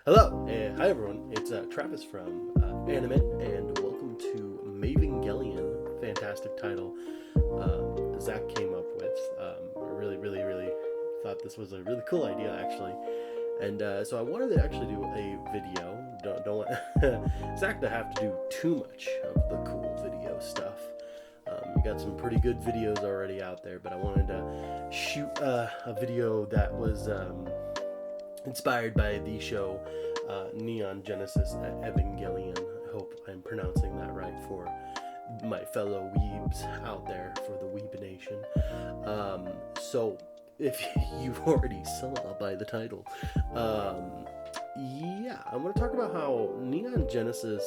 Hello, hi everyone. It's Travis from Anime, and welcome to Evangelion. Fantastic title Zach came up with. I really thought this was a really cool idea, actually. And so I wanted to actually do a video. Don't want Zach to have to do too much of the cool video stuff. We got some pretty good videos already out there, but I wanted to shoot a video that was inspired by the show Neon Genesis Evangelion. I hope I'm pronouncing that right for my fellow weebs out there, for the Weeb Nation. So, if you've already saw by the title, yeah, I'm going to talk about how Neon Genesis,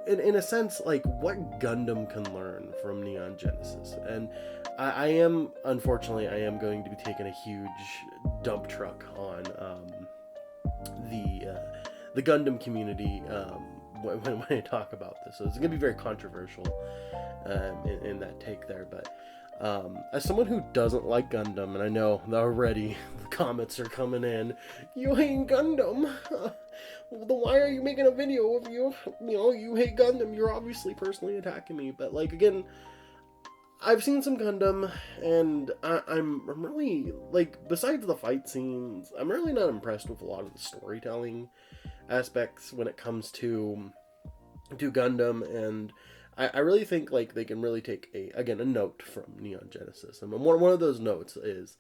in a sense, like what Gundam can learn from Neon Genesis. And I am, unfortunately, I am going to be taking a huge dump truck on the Gundam community when I talk about this. So it's going to be very controversial in that take there. But as someone who doesn't like Gundam, and I know already the comments are coming in, you hate Gundam. Well, then why are you making a video of you hate Gundam? You're obviously personally attacking me. But like, again, I've seen some Gundam, and I'm really, like, besides the fight scenes, I'm really not impressed with a lot of the storytelling aspects when it comes to Gundam, and I really think, like, they can really take a note from Neon Genesis. And one of those notes is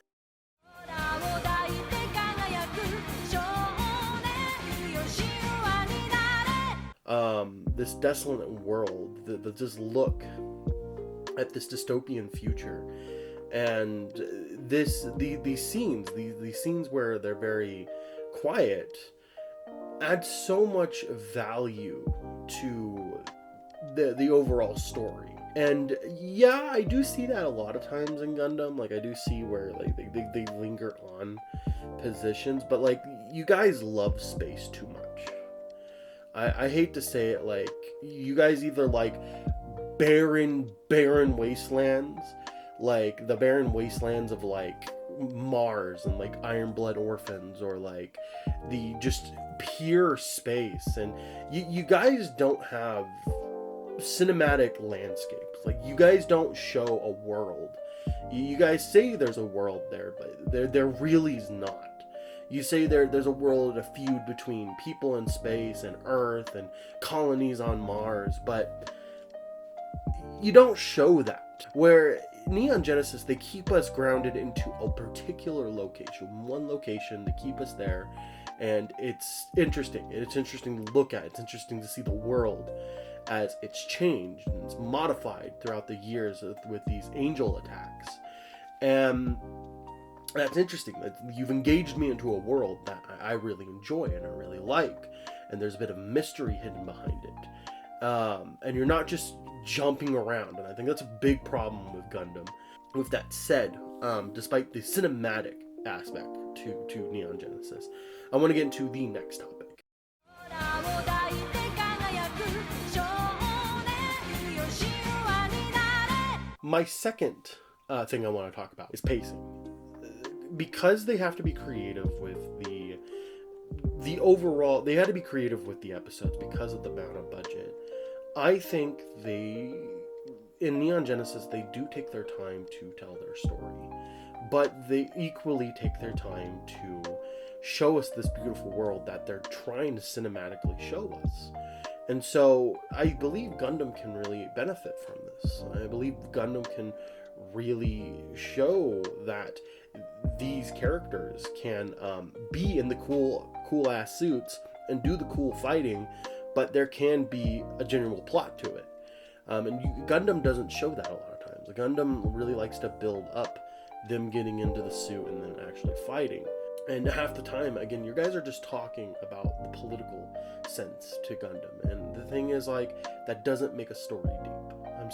this desolate world, the just look at this dystopian future, and these scenes where they're very quiet add so much value to the overall story. And yeah, I do see that a lot of times in Gundam. Like, I do see where like they linger on positions, but like, you guys love space too much. I hate to say it, like, you guys either like barren wastelands, like the barren wastelands of like Mars and like Iron Blood Orphans, or like the just pure space, and you guys don't have cinematic landscapes. Like, you guys don't show a world. You guys say there's a world there, but there really is not. You say there's a world, a feud between people in space and Earth and colonies on Mars, but you don't show that. Where Neon Genesis, they keep us grounded into a particular location, one location, they keep us there, and it's interesting. It's interesting to look at. It's interesting to see the world as it's changed and it's modified throughout the years with these angel attacks. And that's interesting. You've engaged me into a world that I really enjoy and I really like, and there's a bit of mystery hidden behind it. And you're not just jumping around, and I think that's a big problem with Gundam. With that said, despite the cinematic aspect to Neon Genesis, I want to get into the next topic. My second thing I want to talk about is pacing. Because they have to be creative with the overall, they had to be creative with the episodes because of the amount of budget. I think in Neon Genesis, they do take their time to tell their story, but they equally take their time to show us this beautiful world that they're trying to cinematically show us. And so I believe Gundam can really benefit from this. I believe Gundam can really show that these characters can be in the cool ass suits and do the cool fighting, but there can be a general plot to it. And Gundam doesn't show that a lot of times. Gundam really likes to build up them getting into the suit and then actually fighting. And half the time, again, you guys are just talking about the political sense to Gundam. And the thing is, like, that doesn't make a story deep. I'm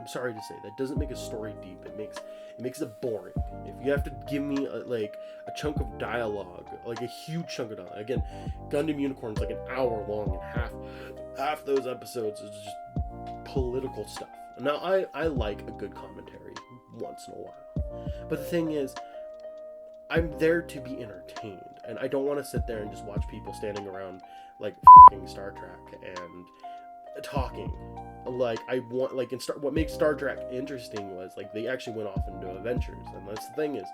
sorry to say, that doesn't make a story deep. It makes it boring. If you have to give me a chunk of dialogue, like a huge chunk of dialogue. Again, Gundam Unicorn's like an hour long, and half those episodes is just political stuff. Now, I like a good commentary once in a while, but the thing is, I'm there to be entertained. and I don't want to sit there and just watch people standing around like fucking Star Trek and talking. Like I want, like what makes Star Trek interesting was like they actually went off and do adventures, and that's the thing is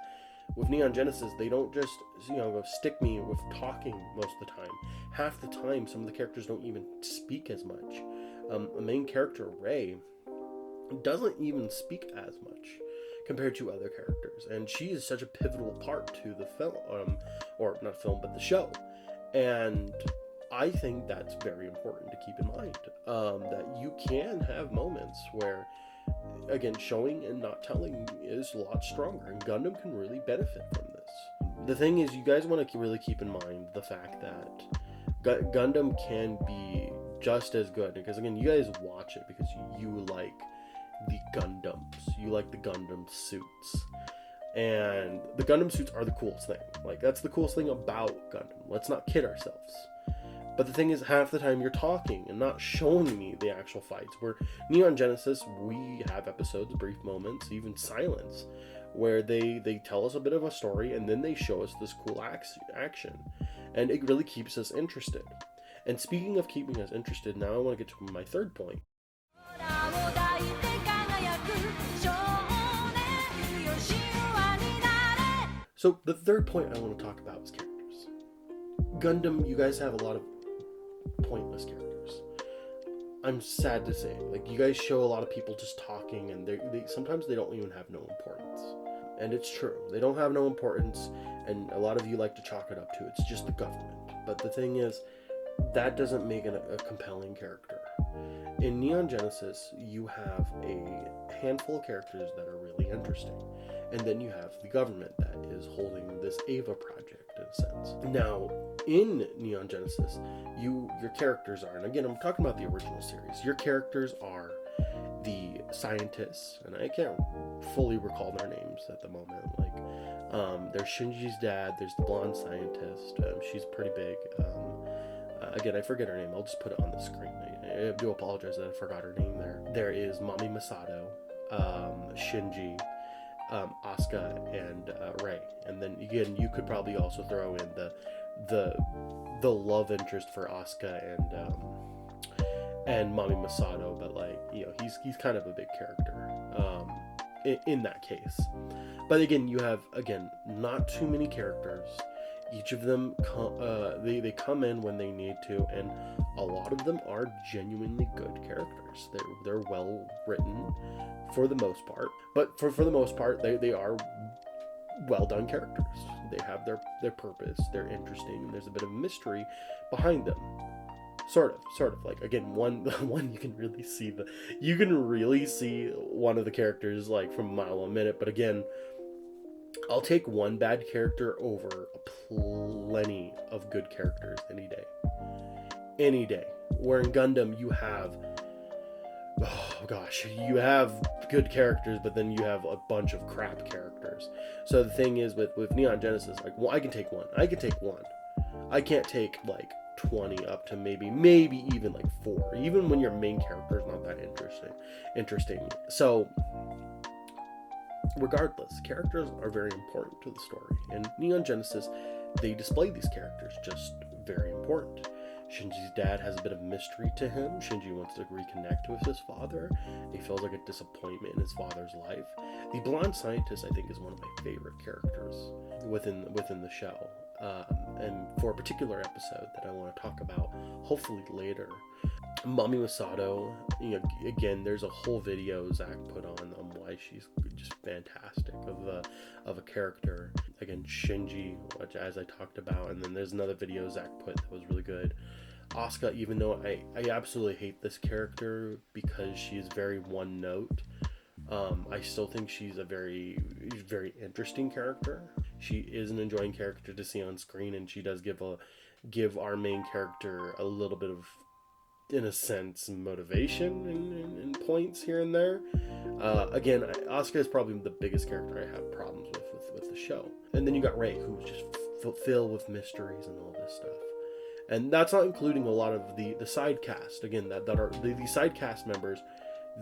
with Neon Genesis, they don't just, go stick me with talking most of the time. Half the time, some of the characters don't even speak as much. The main character, Rey, doesn't even speak as much compared to other characters, and she is such a pivotal part to the film, or not film, but the show. And I think that's very important to keep in mind, that you can have moments where, again, showing and not telling is a lot stronger, and Gundam can really benefit from this. The thing is, you guys want to really keep in mind the fact that Gundam can be just as good, because again, you guys watch it because you like the Gundams, you like the Gundam suits, and the Gundam suits are the coolest thing. Like, that's the coolest thing about Gundam. Let's not kid ourselves. But the thing is, half the time you're talking and not showing me the actual fights. Where Neon Genesis, we have episodes, brief moments, even silence, where they tell us a bit of a story and then they show us this cool action. And it really keeps us interested. And speaking of keeping us interested, now I want to get to my third point. So the third point I want to talk about is characters. Gundam, you guys have a lot of pointless characters. I'm sad to say, like, you guys show a lot of people just talking, and they sometimes they don't even have no importance. And it's true, they don't have no importance, and a lot of you like to chalk it up to it's just the government. But the thing is, that doesn't make it a compelling character. In Neon Genesis, you have a handful of characters that are really interesting, and then you have the government that is holding this Ava project in a sense. Now, in Neon Genesis, your characters are, and again, I'm talking about the original series, your characters are the scientists, and I can't fully recall their names at the moment. Like, there's Shinji's dad, there's the blonde scientist, she's pretty big. Again, I forget her name, I'll just put it on the screen. I do apologize that I forgot her name there. There is Mami Masato, Shinji, Asuka, and Rey. And then again, you could probably also throw in the love interest for Asuka and Mami Masato, but like, he's kind of a big character in that case. But again, you have not too many characters. Each of them they come in when they need to, and a lot of them are genuinely good characters. They're well written for the most part, but for the most part they are well done characters. They have their purpose, they're interesting, and there's a bit of mystery behind them. Sort of like, again, one you can really see one of the characters like from a mile a minute. But again, I'll take one bad character over plenty of good characters any day. Where in Gundam you have, you have good characters, but then you have a bunch of crap characters. So the thing is with Neon Genesis, like, well, I can take one. I can't take like 20 up to maybe even like 4, even when your main character is not that interesting. So regardless, characters are very important to the story, and Neon Genesis, they display these characters just very important. Shinji's dad has a bit of mystery to him. Shinji wants to reconnect with his father. He feels like a disappointment in his father's life. The blonde scientist, I think, is one of my favorite characters within the show. And for a particular episode that I want to talk about, hopefully later, Mami Masato, again, there's a whole video Zach put on why she's just fantastic of a character. Again, Shinji, which as I talked about, and then there's another video Zach put that was really good. Asuka, even though I absolutely hate this character because she is very one note, I still think she's a very, very interesting character. She is an enjoying character to see on screen, and she does give our main character a little bit of, in a sense, motivation and points here and there. Again, Asuka is probably the biggest character I have problems with the show. And then you got Rey, who's just filled with mysteries and all this stuff. And that's not including a lot of the side cast. Again, that are the side cast members.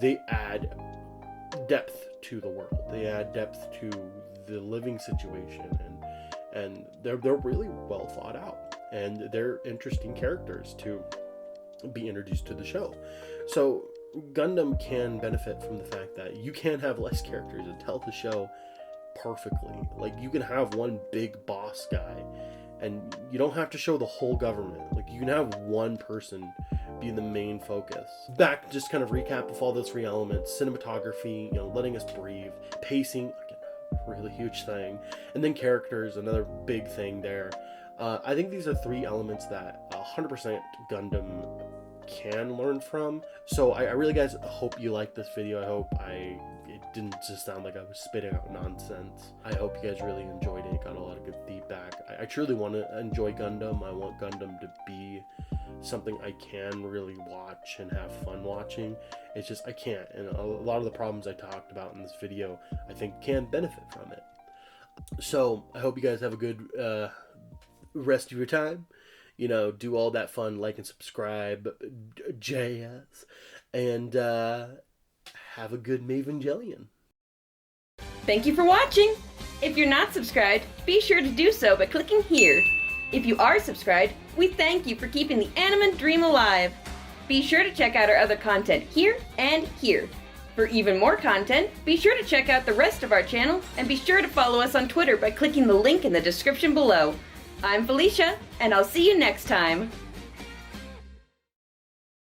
They add depth to the world. They add depth to the living situation and they're really well thought out, and they're interesting characters to be introduced to the show. So Gundam can benefit from the fact that you can have less characters and tell the show perfectly. Like, you can have one big boss guy, and you don't have to show the whole government. Like, you can have one person be the main focus. Back, just kind of recap of all those 3 elements: cinematography, letting us breathe; pacing, again, really huge thing; and then characters, another big thing there. I think these are 3 elements that 100% Gundam can learn from. So I really, guys, hope you liked this video. I hope it didn't just sound like I was spitting out nonsense. I hope you guys really enjoyed it. Got a lot of good feedback. I truly want to enjoy Gundam. I want Gundam to be something I can really watch and have fun watching. It's just I can't, and a lot of the problems I talked about in this video I think can benefit from it. So I hope you guys have a good rest of your time. Do all that fun, like and subscribe, jazz, and have a good Evangelion. Thank you for watching! If you're not subscribed, be sure to do so by clicking here. If you are subscribed, we thank you for keeping the anime dream alive. Be sure to check out our other content here and here. For even more content, be sure to check out the rest of our channel, and be sure to follow us on Twitter by clicking the link in the description below. I'm Felicia, and I'll see you next time.